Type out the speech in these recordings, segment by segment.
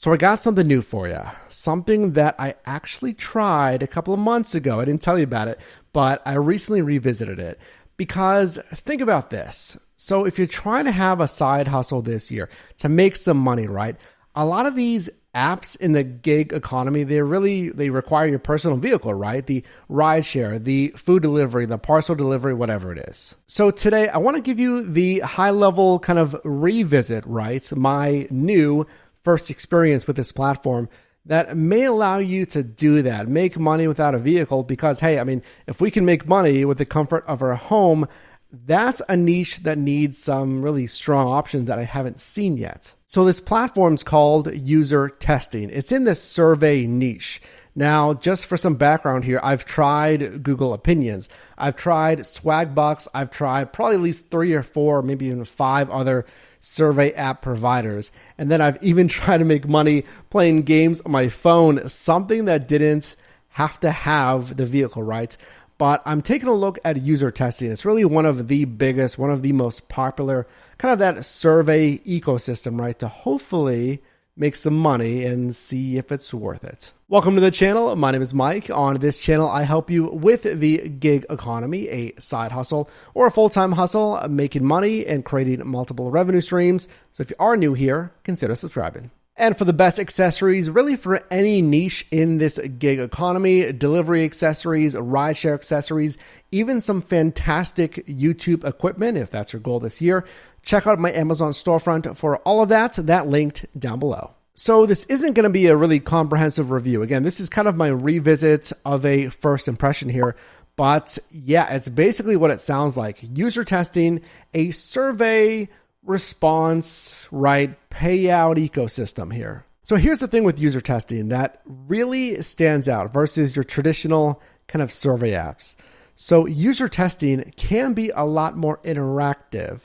So I got something new for you, something that I actually tried a couple of months ago. I didn't tell you about it, but I recently revisited it because think about this. So if you're trying to have a side hustle this year to make some money, right? A lot of these apps in the gig economy, they require your personal vehicle, right? The rideshare, the food delivery, the parcel delivery, whatever it is. So today I want to give you the high level kind of revisit, right? My new first experience with this platform that may allow you to do that, make money without a vehicle because, hey, I mean, if we can make money with the comfort of our home, that's a niche that needs some really strong options that I haven't seen yet. So this platform's called UserTesting. It's in the survey niche. Now, just for some background here, I've tried Google Opinions. I've tried Swagbucks. I've tried probably at least 3 or 4, maybe even 5 other survey app providers. And then I've even tried to make money playing games on my phone, something that didn't have to have the vehicle, right? But I'm taking a look at UserTesting. It's really one of the biggest, one of the most popular, kind of that survey ecosystem, right? To hopefully make some money and see if it's worth it. Welcome to the channel. My name is Mike. On this channel, I help you with the gig economy, a side hustle or a full-time hustle, making money and creating multiple revenue streams. So if you are new here, consider subscribing. And for the best accessories, really for any niche in this gig economy, delivery accessories, rideshare accessories, even some fantastic YouTube equipment, if that's your goal this year, check out my Amazon storefront for all of that. That linked down below. So this isn't going to be a really comprehensive review. Again, this is kind of my revisit of a first impression here. But yeah, it's basically what it sounds like. UserTesting, a survey response, right, payout ecosystem here. So here's the thing with UserTesting that really stands out versus your traditional kind of survey apps. So UserTesting can be a lot more interactive.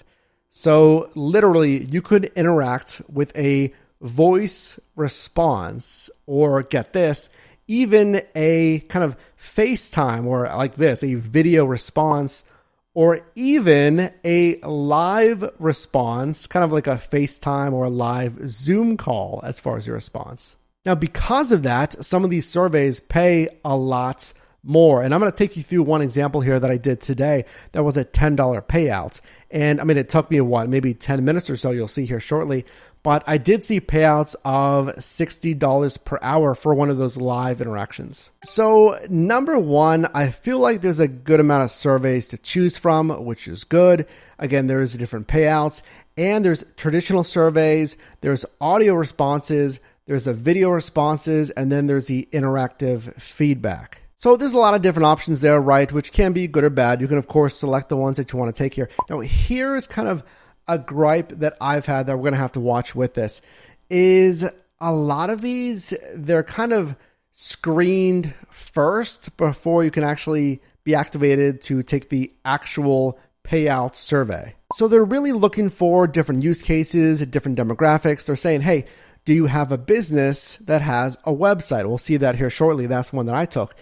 So literally you could interact with a voice response or get this, even a kind of FaceTime or like this, a video response or even a live response, kind of like a FaceTime or a live Zoom call as far as your response. Now, because of that, some of these surveys pay a lot more. And I'm going to take you through one example here that I did today that was a $10 payout. And I mean, it took me maybe 10 minutes or so, you'll see here shortly. But I did see payouts of $60 per hour for one of those live interactions. So number one, I feel like there's a good amount of surveys to choose from, which is good. Again, there's different payouts and there's traditional surveys, there's audio responses, there's the video responses, and then there's the interactive feedback. So there's a lot of different options there, right? Which can be good or bad. You can, of course, select the ones that you want to take here. Now, here's kind of a gripe that I've had that we're going to have to watch with this is a lot of these, they're kind of screened first before you can actually be activated to take the actual payout survey. So they're really looking for different use cases, different demographics. They're saying, hey, do you have a business that has a website? We'll see that here shortly. That's one that I took.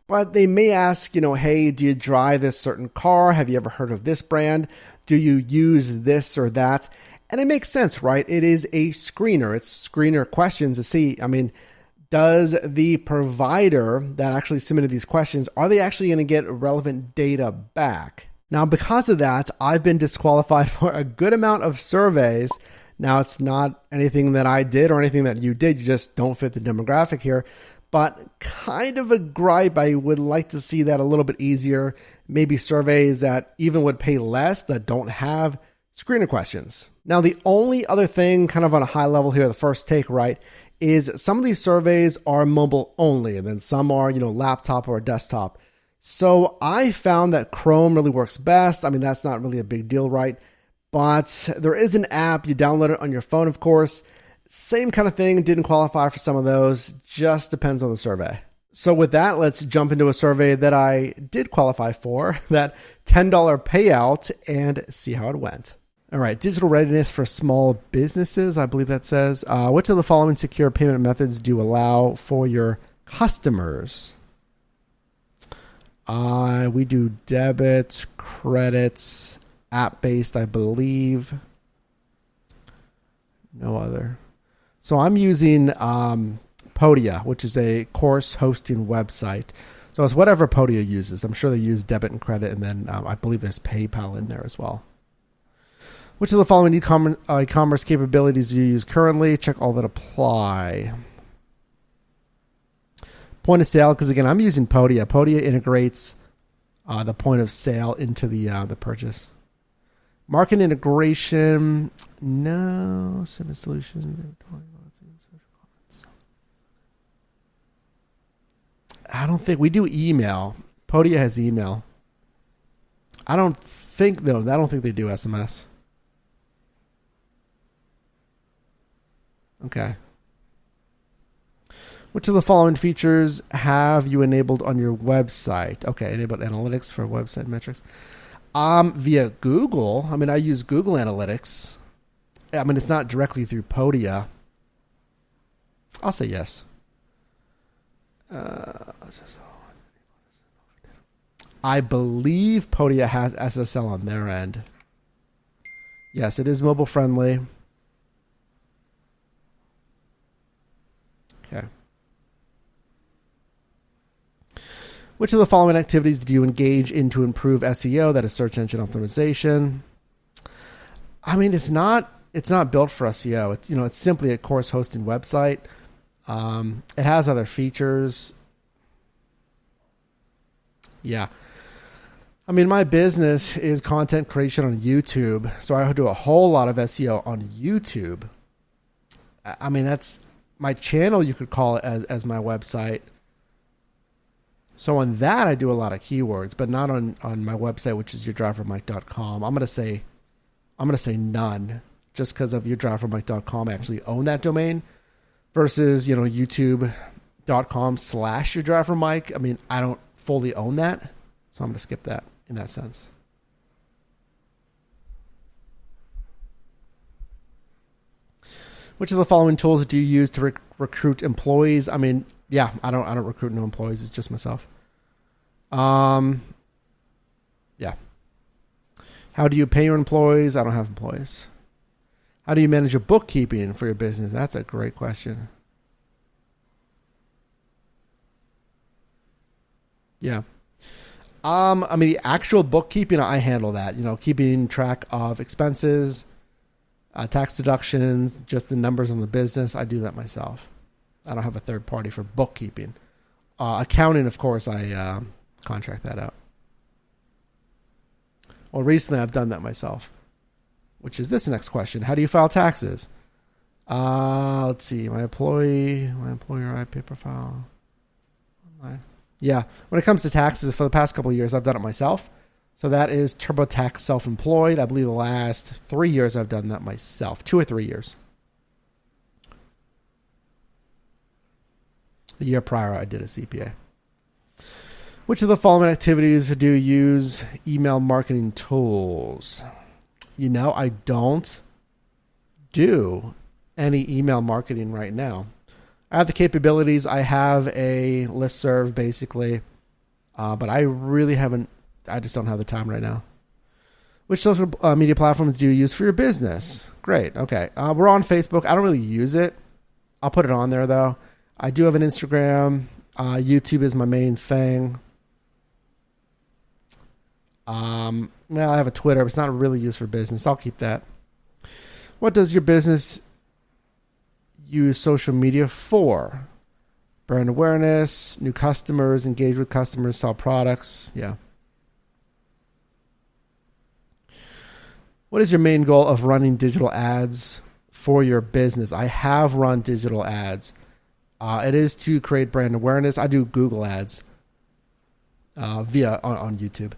But they may ask, hey, do you drive this certain car? Have you ever heard of this brand? Do you use this or that? And it makes sense, right? It is a screener. It's screener questions to see, does the provider that actually submitted these questions, are they actually going to get relevant data back? Now, because of that, I've been disqualified for a good amount of surveys. Now, it's not anything that I did or anything that you did. You just don't fit the demographic here. But kind of a gripe, I would like to see that a little bit easier. Maybe surveys that even would pay less that don't have screener questions. Now, the only other thing kind of on a high level here, the first take, right, is some of these surveys are mobile only and then some are, laptop or desktop. So I found that Chrome really works best. That's not really a big deal, right? But there is an app, you download it on your phone, of course. Same kind of thing, didn't qualify for some of those, just depends on the survey. So with that, let's jump into a survey that I did qualify for, that $10 payout, and see how it went. All right, digital readiness for small businesses, I believe that says. Which of the following secure payment methods do you allow for your customers? We do debit, credits, app-based, I believe. No other. So I'm using Podia, which is a course hosting website. So it's whatever Podia uses. I'm sure they use debit and credit, and then I believe there's PayPal in there as well. Which of the following e-commerce capabilities do you use currently? Check all that apply. Point of sale, because again, I'm using Podia. Podia integrates the point of sale into the purchase. Market integration, no. Service solutions. I don't think we do email. Podia has email. I don't think they do SMS. Okay. Which of the following features have you enabled on your website? Okay, enabled analytics for website metrics. Via Google. I mean, I use Google Analytics. I mean, it's not directly through Podia. I'll say yes. I believe Podia has SSL on their end. Yes, it is mobile friendly. Okay. Which of the following activities do you engage in to improve SEO? That is search engine optimization. I mean, it's not built for SEO. It's simply a course hosting website. It has other features. Yeah. I mean, my business is content creation on YouTube, so I do a whole lot of SEO on YouTube. I mean, that's my channel, you could call it as my website. So on that, I do a lot of keywords, but not on my website, which is yourdrivermike.com. I'm going to say none, just because of yourdrivermike.com. I actually own that domain versus, youtube.com/yourdrivermike. I mean, I don't fully own that, so I'm going to skip that in that sense. Which of the following tools do you use to recruit employees? I mean, yeah, I don't recruit no employees. It's just myself. Yeah. How do you pay your employees? I don't have employees. How do you manage your bookkeeping for your business? That's a great question. Yeah. I mean, the actual bookkeeping, I handle that. Keeping track of expenses, tax deductions, just the numbers on the business. I do that myself. I don't have a third party for bookkeeping. Accounting, of course, I contract that out. Well, recently I've done that myself, which is this next question. How do you file taxes? Let's see. My employer, I paper file. Online. Yeah. When it comes to taxes, for the past couple of years, I've done it myself. So that is TurboTax Self-Employed. I believe the last 3 years I've done that myself. 2 or 3 years. The year prior, I did a CPA. Which of the following activities do you use email marketing tools? I don't do any email marketing right now. I have the capabilities. I have a listserv, basically. But I just don't have the time right now. Which social media platforms do you use for your business? Great. Okay. We're on Facebook. I don't really use it. I'll put it on there, though. I do have an Instagram. YouTube is my main thing. I have a Twitter, but it's not really used for business. I'll keep that. What does your business use social media for? Brand awareness, new customers, engage with customers, sell products. Yeah. What is your main goal of running digital ads for your business? I have run digital ads. It is to create brand awareness. I do Google ads via on YouTube.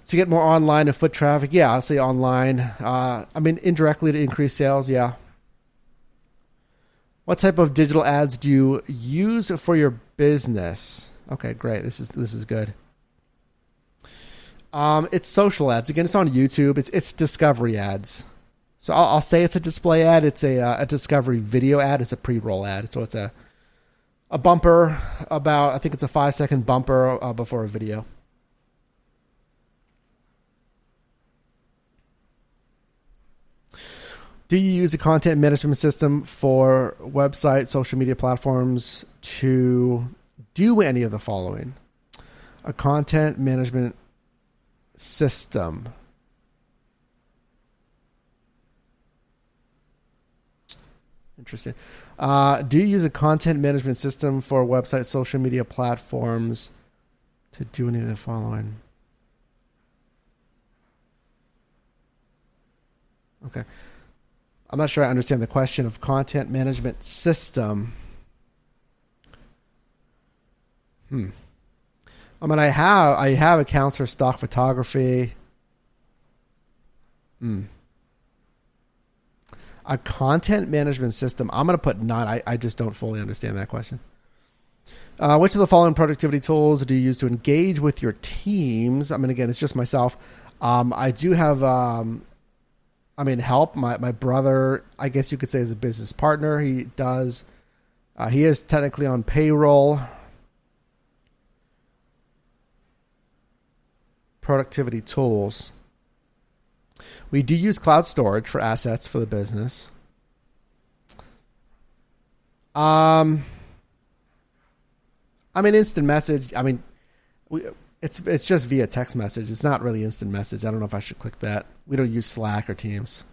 To get more online and foot traffic, yeah, I'll say online. Indirectly to increase sales, yeah. What type of digital ads do you use for your business? Okay, great. This is good. It's social ads. Again, it's on YouTube. It's discovery ads. So I'll say it's a display ad. It's a discovery video ad. It's a pre-roll ad. So it's a bumper I think it's a 5-second bumper before a video. Do you use a content management system for website, social media platforms to do any of the following? A content management system. Interesting. Do you use a content management system for website, social media platforms to do any of the following? Okay. I'm not sure I understand the question of content management system. I mean, I have accounts for stock photography. A content management system. I'm going to put none. I just don't fully understand that question. Which of the following productivity tools do you use to engage with your teams? I mean, again, it's just myself. I do have, help. My brother, I guess you could say, is a business partner. He is technically on payroll. Productivity tools. We do use cloud storage for assets for the business. Instant message. It's just via text message. It's not really instant message. I don't know if I should click that. We don't use Slack or Teams.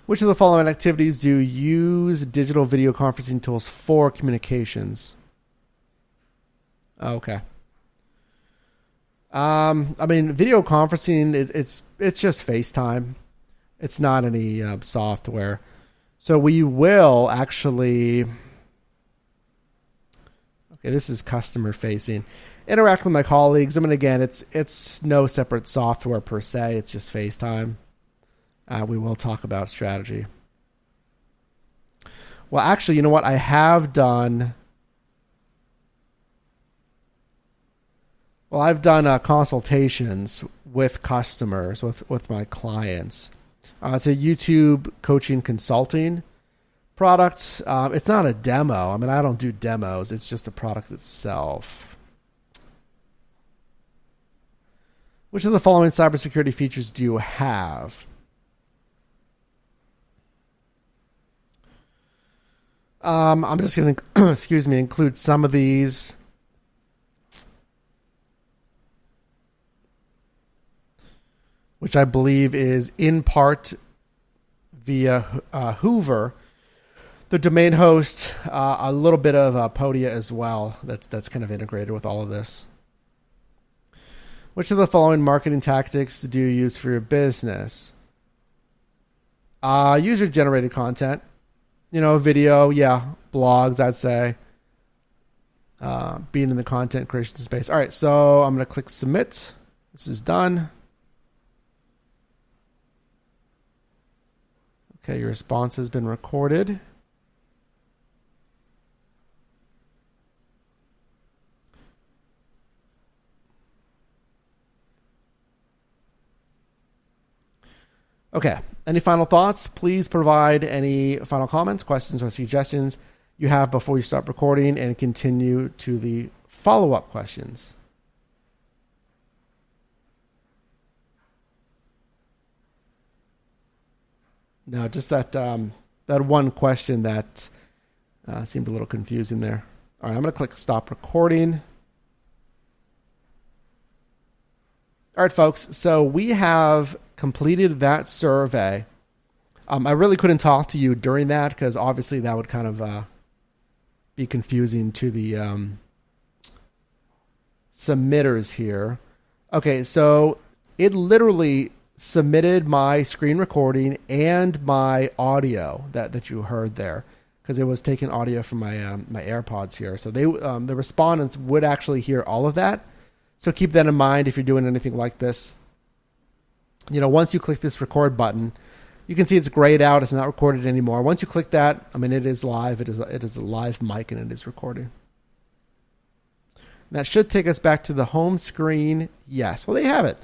Which of the following activities do you use digital video conferencing tools for communications? Okay. Video conferencing, it's just FaceTime. It's not any software. So we will actually, okay, this is customer facing. Interact with my colleagues. Again, it's no separate software per se. It's just FaceTime. We will talk about strategy. Well, actually, you know what? I have done. Well, I've done consultations with customers, with my clients. It's a YouTube coaching consulting product. It's not a demo. I don't do demos. It's just the product itself. Which of the following cybersecurity features do you have? I'm just going to, include some of these. Which I believe is in part via Hoover, the domain host, a little bit of Podia as well. That's kind of integrated with all of this. Which of the following marketing tactics do you use for your business? User-generated content, video, blogs, I'd say. Being in the content creation space. All right, so I'm going to click submit. This is done. Okay, your response has been recorded. Okay, any final thoughts? Please provide any final comments, questions, or suggestions you have before you stop recording and continue to the follow-up questions. No, just that one question that seemed a little confusing there. All right, I'm going to click stop recording. All right, folks. So we have completed that survey. I really couldn't talk to you during that because obviously that would kind of be confusing to the submitters here. Okay, so it literally submitted my screen recording and my audio that you heard there because it was taking audio from my my AirPods here. So they the respondents would actually hear all of that. So keep that in mind if you're doing anything like this. Once you click this record button, you can see it's grayed out. It's not recorded anymore. Once you click that, it is live. It is a live mic and it is recording. And that should take us back to the home screen. Yes, well, they have it.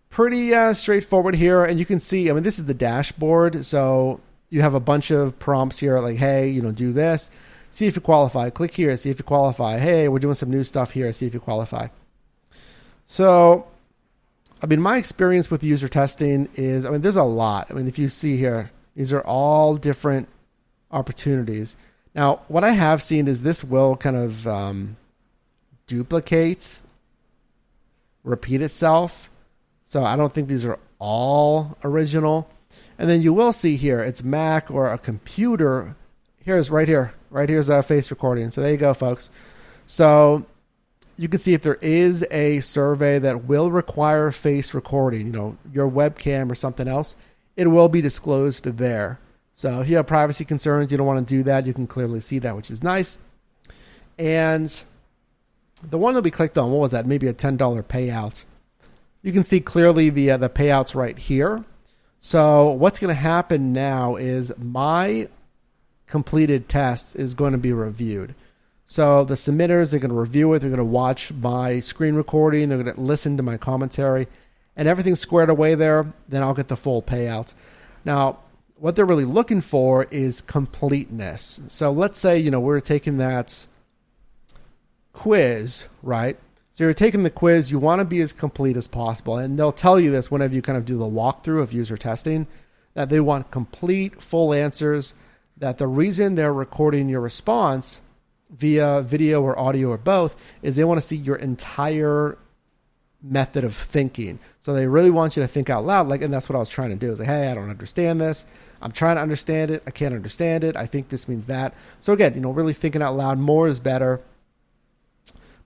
Pretty straightforward here. And you can see, this is the dashboard. So you have a bunch of prompts here like, hey, do this. See if you qualify. Click here. See if you qualify. Hey, we're doing some new stuff here. See if you qualify. So, I mean, my experience with user testing is, I mean, there's a lot. I mean, if you see here, these are all different opportunities. Now, what I have seen is this will kind of duplicate, repeat itself. So I don't think these are all original. And then you will see here, it's Mac or a computer. Here's right here. Right here's a face recording. So there you go, folks. So you can see if there is a survey that will require face recording, your webcam or something else, it will be disclosed there. So if you have privacy concerns, you don't want to do that, you can clearly see that, which is nice. And the one that we clicked on, what was that? Maybe a $10 payout. You can see clearly the payouts right here. So what's going to happen now is my completed test is going to be reviewed. So the submitters, they're going to review it. They're going to watch my screen recording. They're going to listen to my commentary. And everything's squared away there. Then I'll get the full payout. Now, what they're really looking for is completeness. So let's say, we're taking that quiz, right? So you're taking the quiz. You want to be as complete as possible. And they'll tell you this whenever you kind of do the walkthrough of user testing, that they want complete, full answers, that the reason they're recording your response via video or audio or both is they want to see your entire method of thinking. So they really want you to think out loud. And that's what I was trying to do. Is like, hey, I don't understand this. I'm trying to understand it. I can't understand it. I think this means that. So again, really thinking out loud. More is better.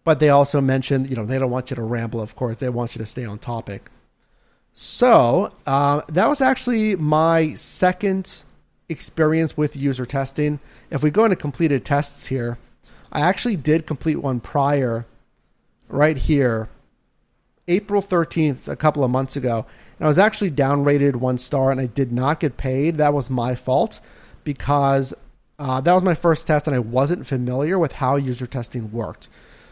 But they also mentioned, they don't want you to ramble, of course. They want you to stay on topic. So that was actually my second experience with user testing. If we go into completed tests here, I actually did complete one prior right here, April 13th, a couple of months ago. And I was actually downgraded 1 star and I did not get paid. That was my fault because that was my first test and I wasn't familiar with how user testing worked.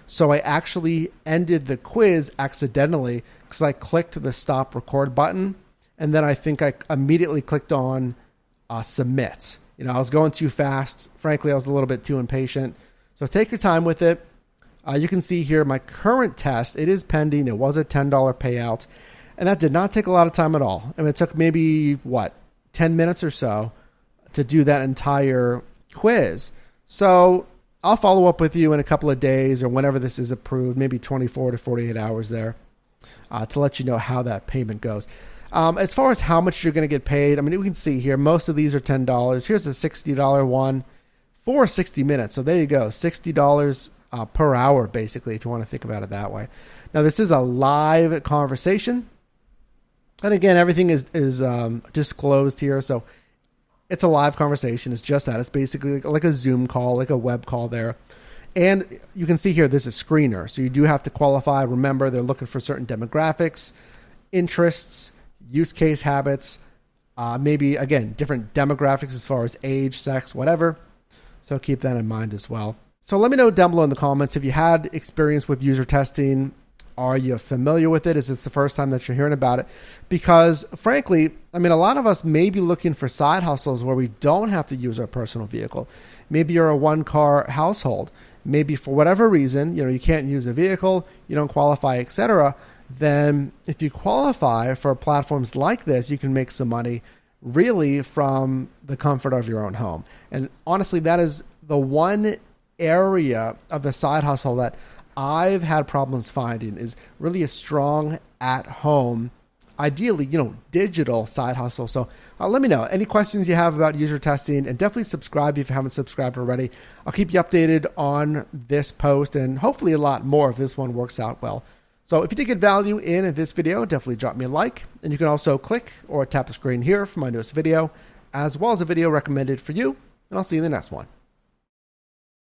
So I actually ended the quiz accidentally because I clicked the stop record button. And then I think I immediately clicked on submit. I was going too fast. Frankly, I was a little bit too impatient. So take your time with it. You can see here my current test. It is pending. It was a $10 payout. And that did not take a lot of time at all. I mean, it took maybe, 10 minutes or so to do that entire quiz. So I'll follow up with you in a couple of days or whenever this is approved, maybe 24 to 48 hours there to let you know how that payment goes. As far as how much you're going to get paid, I mean, we can see here, most of these are $10. Here's a $60 one for 60 minutes. So there you go, $60 per hour, basically, if you want to think about it that way. Now, this is a live conversation. And again, everything is disclosed here. So it's a live conversation. It's just that. It's basically like a Zoom call, like a web call there. And you can see here, there's a screener. So you do have to qualify. Remember, they're looking for certain demographics, interests, use case habits, maybe, again, different demographics as far as age, sex, whatever. So keep that in mind as well. So let me know down below in the comments if you had experience with user testing. Are you familiar with it? Is it the first time that you're hearing about it? Because frankly, I mean, a lot of us may be looking for side hustles where we don't have to use our personal vehicle. Maybe you're a one-car household. Maybe for whatever reason, you can't use a vehicle, you don't qualify, etc. Then if you qualify for platforms like this, you can make some money really from the comfort of your own home. And honestly, that is the one area of the side hustle that I've had problems finding is really a strong at home, ideally, digital side hustle. So let me know any questions you have about user testing, and definitely subscribe if you haven't subscribed already. I'll keep you updated on this post and hopefully a lot more if this one works out well. So if you did get value in this video, definitely drop me a like, and you can also click or tap the screen here for my newest video, as well as a video recommended for you, and I'll see you in the next one.